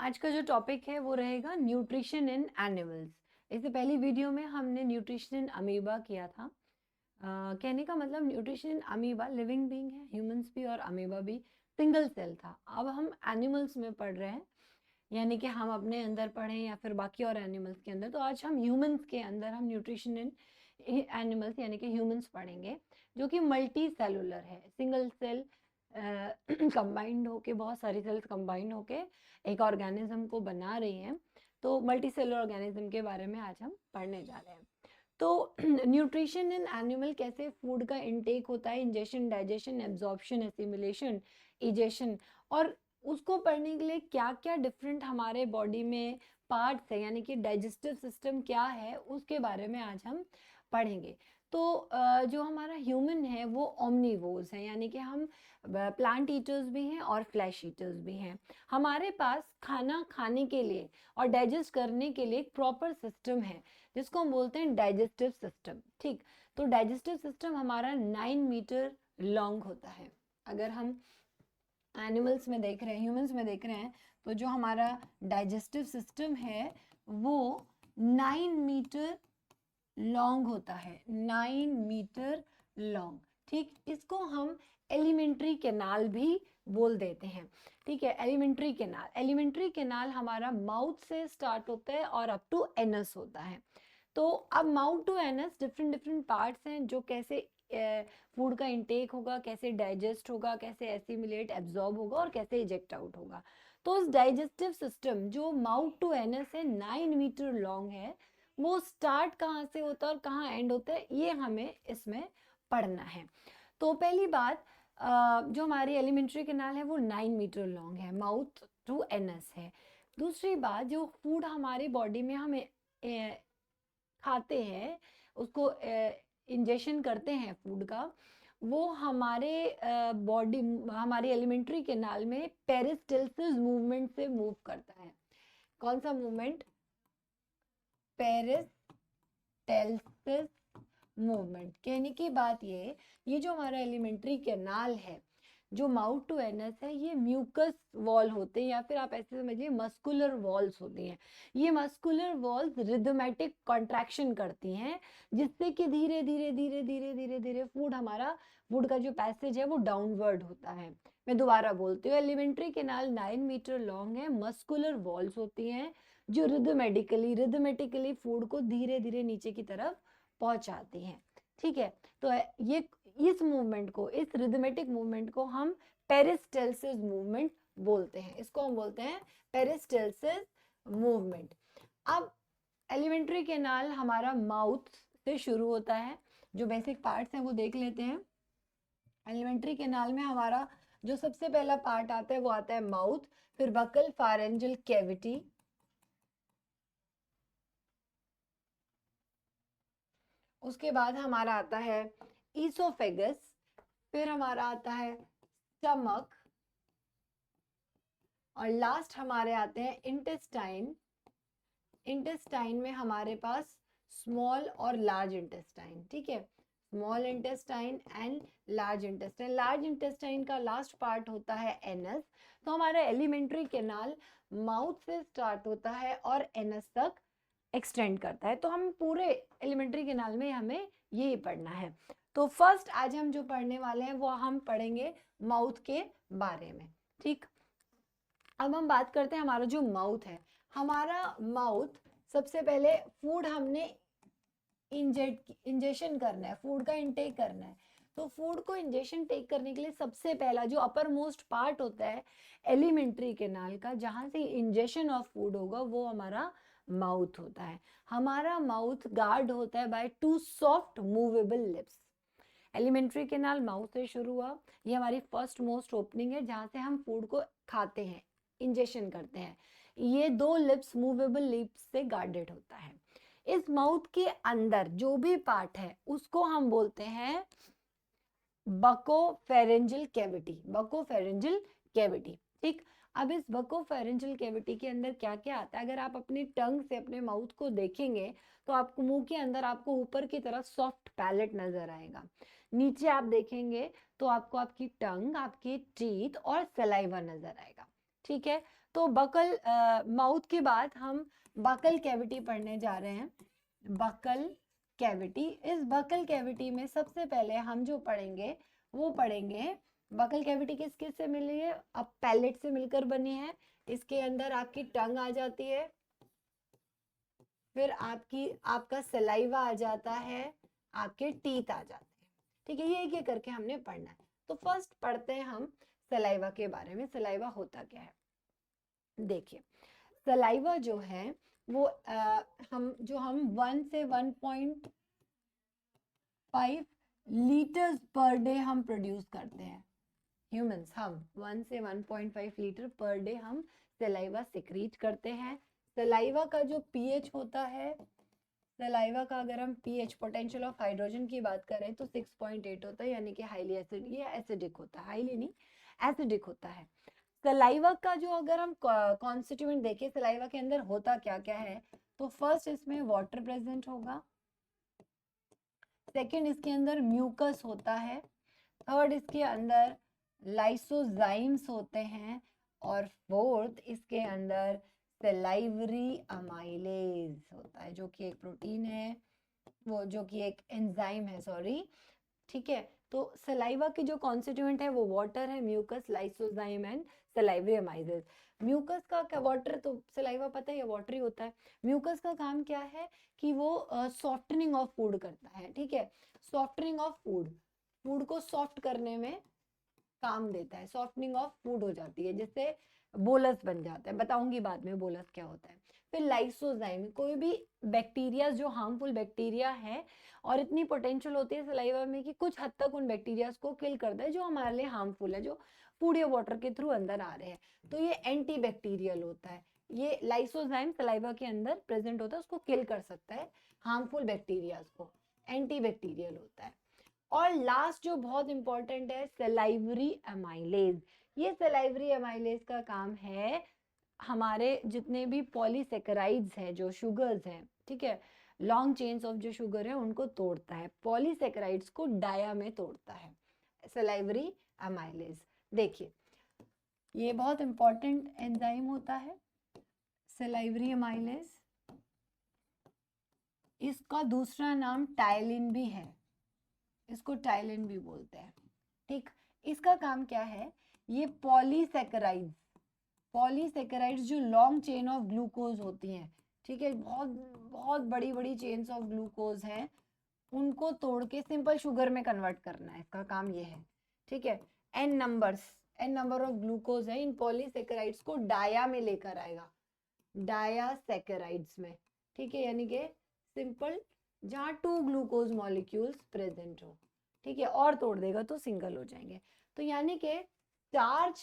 आज का जो टॉपिक है वो रहेगा न्यूट्रिशन इन एनिमल्स। इससे पहली वीडियो में हमने न्यूट्रिशन इन अमीबा किया था। कहने का मतलब nutrition in amoeba living being है, ह्यूमंस भी और अमीबा भी सिंगल सेल था। अब हम एनिमल्स में पढ़ रहे हैं, यानी कि हम अपने अंदर पढ़ें या फिर बाकी और एनिमल्स के अंदर। तो आज हम ह्यूमंस के अंदर हम न्यूट्रिशन इन एनिमल्स यानी कि ह्यूमंस पढ़ेंगे, जो कि मल्टी सेलुलर है। सिंगल सेल कंबाइंड होके, बहुत सारी सेल्स कंबाइंड होके एक ऑर्गेनिज्म को बना रही हैं। तो मल्टी सेलुलर ऑर्गेनिज्म के बारे में आज हम पढ़ने जा रहे हैं। तो न्यूट्रिशन इन एनिमल, कैसे फूड का इनटेक होता है, ingestion, digestion, absorption, assimilation, egestion, और उसको पढ़ने के लिए क्या क्या डिफरेंट हमारे बॉडी में पार्ट्स है, यानी कि डाइजेस्टिव सिस्टम क्या है, उसके बारे में आज हम पढ़ेंगे। तो जो हमारा ह्यूमन है वो ओमनीवोर्स है, यानी कि हम प्लांट ईटर्स भी हैं और फ्लैश ईटर्स भी हैं। हमारे पास खाना खाने के लिए और डाइजेस्ट करने के लिए एक प्रॉपर सिस्टम है जिसको हम बोलते हैं डाइजेस्टिव सिस्टम। ठीक, तो डाइजेस्टिव सिस्टम हमारा 9 मीटर लॉन्ग होता है। अगर हम एनिमल्स में देख रहे हैं, ह्यूमंस में देख रहे हैं, तो जो हमारा डाइजेस्टिव सिस्टम है वो 9 मीटर लॉन्ग होता है, 9 मीटर लॉन्ग। ठीक, इसको हम एलिमेंट्री कैनाल भी बोल देते हैं। ठीक है, एलिमेंट्री कैनाल, एलिमेंट्री कैनाल हमारा माउथ से स्टार्ट होता है और अप टू एनस होता है। तो अब mouth to anus different different parts हैं, जो कैसे फूड का इंटेक होगा, कैसे डाइजेस्ट होगा, कैसे एसिमिलेट एब्जॉर्ब होगा और कैसे इजेक्ट आउट होगा। तो इस डाइजेस्टिव सिस्टम जो माउथ टू एनस है, 9 मीटर लॉन्ग है, वो स्टार्ट कहाँ से होता है और कहाँ एंड होता है, ये हमें इसमें पढ़ना है। तो पहली बात, जो हमारी एलिमेंट्री कैनाल है वो 9 मीटर लॉन्ग है, माउथ टू एनस है। दूसरी बात, जो फूड हमारी बॉडी में हम खाते हैं, उसको इंजेक्शन करते हैं फूड का, वो हमारे बॉडी, हमारी एलिमेंट्री कैनाल में पेरिस्टल्सिस मूवमेंट से मूव करता है। कौन सा मूवमेंट? पेरिस्टल्सिस मूवमेंट। कहने की बात ये जो हमारा एलिमेंट्री कैनाल है, जो माउथ टू एनस है, ये म्यूकस वॉल होते हैं, या फिर आप ऐसे समझिए मस्कुलर वॉल्स होती हैं। ये मस्कुलर वॉल्स रिदमेटिक कॉन्ट्रैक्शन करती हैं, जिससे कि धीरे धीरे धीरे धीरे धीरे धीरे फूड का जो पैसेज है वो डाउनवर्ड होता है। मैं दोबारा बोलती हूँ, एलिमेंट्री कैनाल 9 मीटर लॉन्ग है, मस्कुलर वॉल्स होती हैं जो रिदमेटिकली फूड को धीरे धीरे नीचे की तरफ पहुंचाती हैं। ठीक है, तो ये इस मूवमेंट को, इस रिदमेटिक मूवमेंट को हम पेरिस्टल्सिस मूवमेंट बोलते हैं। इसको हम बोलते हैं पेरिस्टल्सिस मूवमेंट। अब एलिमेंट्री कैनाल हमारा माउथ से शुरू होता है। जो बेसिक पार्ट्स हैं वो देख लेते हैं। एलिमेंट्री कैनाल में हमारा जो सबसे पहला पार्ट आता है वो आता है माउथ, फिर बकल फारेंजियल कैविटी, उसके बाद हमारा आता है ईसोफेगस, फिर हमारा आता है स्टमक, और लास्ट हमारे आते हैं इंटेस्टाइन। इंटेस्टाइन में हमारे पास स्मॉल और लार्ज इंटेस्टाइन। ठीक है, small intestine and large intestine. Large intestine का लास्ट पार्ट होता है एनस। तो हमारा एलिमेंट्री कैनाल माउथ से स्टार्ट होता है और एनस तक एक्सटेंड करता है। तो हम पूरे एलिमेंट्री कैनाल में हमें यही पढ़ना है। तो फर्स्ट आज हम जो पढ़ने वाले हैं वो हम पढ़ेंगे माउथ के बारे में। ठीक, अब हम बात करते हैं हमारा जो माउथ है। हमारा माउथ, सबसे पहले फूड हमने इंजेक्शन करना है, फूड का इनटेक करना है। तो फूड को इंजेक्शन टेक करने के लिए सबसे पहला जो अपर मोस्ट पार्ट होता है एलिमेंट्री कैनाल का, जहां से इंजेक्शन ऑफ फूड होगा, वो हमारा माउथ होता है। हमारा माउथ गार्ड होता है by 2 soft movable lips. Alimentary canal mouth से शुरू हुआ, ये हमारी फर्स्ट मोस्ट ओपनिंग है जहां से हम फूड को खाते हैं, इंजेक्शन करते हैं। ये 2 लिप्स, मूवेबल लिप्स से गार्डेड होता है। इस माउथ के अंदर जो भी पार्ट है उसको हम बोलते हैं बकोफेरेंजियल कैविटी, बकोफेरेंजियल कैविटी। ठीक, अब इस बकोफेरेंजियल कैविटी के अंदर क्या क्या आता है, अगर आप अपनी टंग से अपने माउथ को देखेंगे तो आपको मुंह के अंदर आपको ऊपर की तरफ सॉफ्ट पैलेट नजर आएगा। नीचे आप देखेंगे तो आपको आपकी टंग, आपके टीथ और सलाइवा नजर आएगा। ठीक है। तो बकल माउथ के बाद हम बकल कैविटी पढ़ने जा रहे हैं। बकल कैविटी, इस बकल कैविटी में सबसे पहले हम जो पढ़ेंगे वो पढ़ेंगे, बकल कैविटी किस किस से मिली है? अब पैलेट से मिलकर बनी है। इसके अंदर आपकी टंग आ जाती है, फिर आपका सलाइवा आ जाता है, आपके टीथ आ जाते हैं। ठीक है, ये एक एक करके हमने पढ़ना है। तो फर्स्ट पढ़ते हैं हम सलाइवा के बारे में। सलाइवा होता क्या है? देखिए, सलाइवा जो है वो हम 1 से 1.5 लीटर्स पर डे हम प्रोड्यूस करते हैं। ह्यूमंस, हम 1 से 1.5 लीटर पर डे हम सलाइवा सिक्रीट करते हैं। सलाइवा का जो पीएच होता है, सलाइवा का अगर हम पीएच, पोटेंशियल ऑफ हाइड्रोजन की बात करें तो 6.8 होता है, यानी कि हाईली एसिड, ये एसिडिक होता है, हाईली नहीं एसिडिक होता है। सलाइवा का जो अगर हम कॉन्स्टिट्यूएंट देखें, सलाइवा के अंदर होता क्या क्या है, तो फर्स्ट इसमें वाटर प्रेजेंट होगा, सेकंड इसके अंदर म्यूकस होता है, थर्ड इसके अंदर लाइसोजाइम्स होते हैं, और फोर्थ इसके अंदर सलाइवरी अमाइलेज होता है, जो कि एक प्रोटीन है, वो जो कि एक एंजाइम है, सॉरी। ठीक है, तो सलाइवा की जो कॉन्स्टिट्यूएंट है वो वाटर है, mucus, lysozyme and salivary amylase. Mucus का क्या, वाटर तो सलाइवा पता है वाटर ही होता है। म्यूकस का काम क्या है कि वो सॉफ्टनिंग ऑफ फूड करता है। ठीक है, सॉफ्टनिंग ऑफ फूड, फूड को सॉफ्ट करने में काम देता है, सॉफ्टनिंग ऑफ फूड हो जाती है, जिससे बोलस बन जाता है। बताऊंगी बाद में बोलस क्या होता है। फिर लाइसोजाइम, कोई भी बैक्टीरिया जो हार्मफुल बैक्टीरिया है, और इतनी पोटेंशियल होती है सलाइवा में कि कुछ हद तक उन बैक्टीरिया को किल करता है जो हमारे लिए हार्मफुल है, जो फूड या वाटर के थ्रू अंदर आ रहे हैं। तो ये एंटी बैक्टीरियल होता है, ये लाइसोजाइम सलाइवा के अंदर प्रेजेंट होता है, उसको किल कर सकता है हार्मफुल बैक्टीरिया को, एंटी बैक्टीरियल होता है। और लास्ट जो बहुत इंपॉर्टेंट है, सलाइवरी अमाइलेज। ये सलाइवरी अमाइलेज का काम है हमारे जितने भी पॉलीसेकेराइड्स हैं, जो शुगर्स हैं, ठीक है, लॉन्ग चेन्स ऑफ जो शुगर है उनको तोड़ता है, पॉलीसेकेराइड्स को डाया में तोड़ता है सलाइवरी अमाइलेज। देखिए, ये बहुत इंपॉर्टेंट एंजाइम होता है सलाइवरी अमाइलेज। इसका दूसरा नाम टाइलिन भी है, इसको टाइलिन भी बोलते हैं। ठीक, इसका काम क्या है, ये पॉलीसेकेराइड्स, पॉलीसेकेराइड्स जो लॉन्ग चेन ऑफ ग्लूकोज होती हैं, ठीक है, बहुत बहुत बड़ी बड़ी चेन्स ऑफ ग्लूकोज हैं, उनको तोड़ के सिंपल शुगर में कन्वर्ट करना है, इसका काम ये है। ठीक है, एन नंबर ऑफ ग्लूकोज है, इन पॉलीसेकेराइड्स को डाया में लेकर आएगा, डाया सेकेराइड्स में। ठीक है, यानी कि सिंपल जहाँ 2 ग्लूकोज मॉलिक्यूल्स प्रेजेंट हो। ठीक है, और तोड़ देगा तो सिंगल हो जाएंगे। तो यानी कि स्टार्च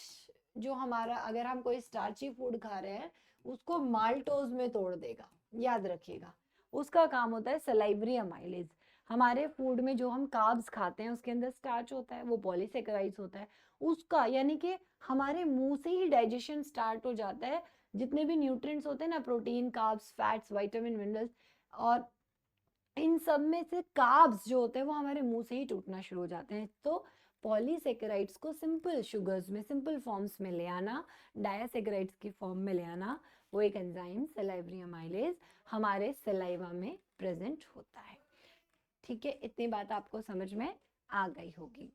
जो हमारा, अगर हम कोई स्टार्ची फूड खा रहे हैं उसको माल्टोज में तोड़ देगा, याद रखिएगा। उसका काम होता है सलाइवरी अमाइलेज। हमारे फूड में जो हम कार्ब्स खाते हैं उसके अंदर स्टार्च होता है, वो पॉलीसेकेराइड्स होता है, उसका यानी कि हमारे मुंह से ही डाइजेशन स्टार्ट हो जाता है। जितने भी न्यूट्रिएंट्स होते हैं ना, protein, carbs, fats, vitamin, minerals, और इन सब में से कार्ब्स जो होते हैं वो हमारे मुंह से ही टूटना शुरू हो जाते हैं। तो पॉलीसेकेराइड्स को सिंपल शुगर्स में, सिंपल फॉर्म्स में ले आना, डायासेकेराइड्स की फॉर्म में ले आना, वो एक एंजाइम सलाइवरी अमाइलेज हमारे सलाइवा में प्रेजेंट होता है। ठीक है, इतनी बात आपको समझ में आ गई होगी।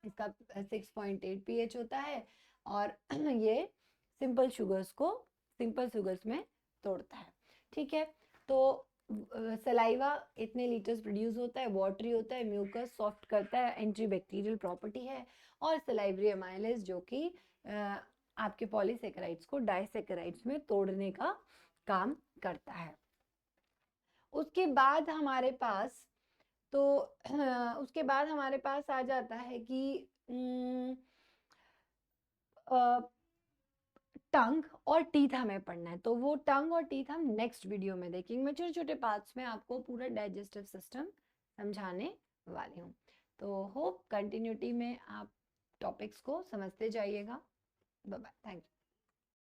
इसका 6.8 पीएच होता है, और ये सिंपल शुगर्स में तोड़ता है। ठीक है, तो सलाइवा इतने लीटर्स प्रोड्यूस होता है, वाटरी होता है, म्यूकस सॉफ्ट करता है, एंटी बैक्टीरियल प्रॉपर्टी है, और सलाइवरी अमाइलेज जो कि आपके पॉलीसेकेराइड्स को डाइसेकेराइड्स में तोड़ने का काम करता है। उसके बाद हमारे पास आ जाता है कि टंग और टीथ हमें पढ़ना है। तो वो टंग और टीथ हम नेक्स्ट वीडियो में देखेंगे। मैं छोटे छोटे पार्ट्स में आपको पूरा डाइजेस्टिव सिस्टम समझाने वाली हूँ। तो होप कंटिन्यूटी में आप टॉपिक्स को समझते जाइएगा। Bye bye, thank you.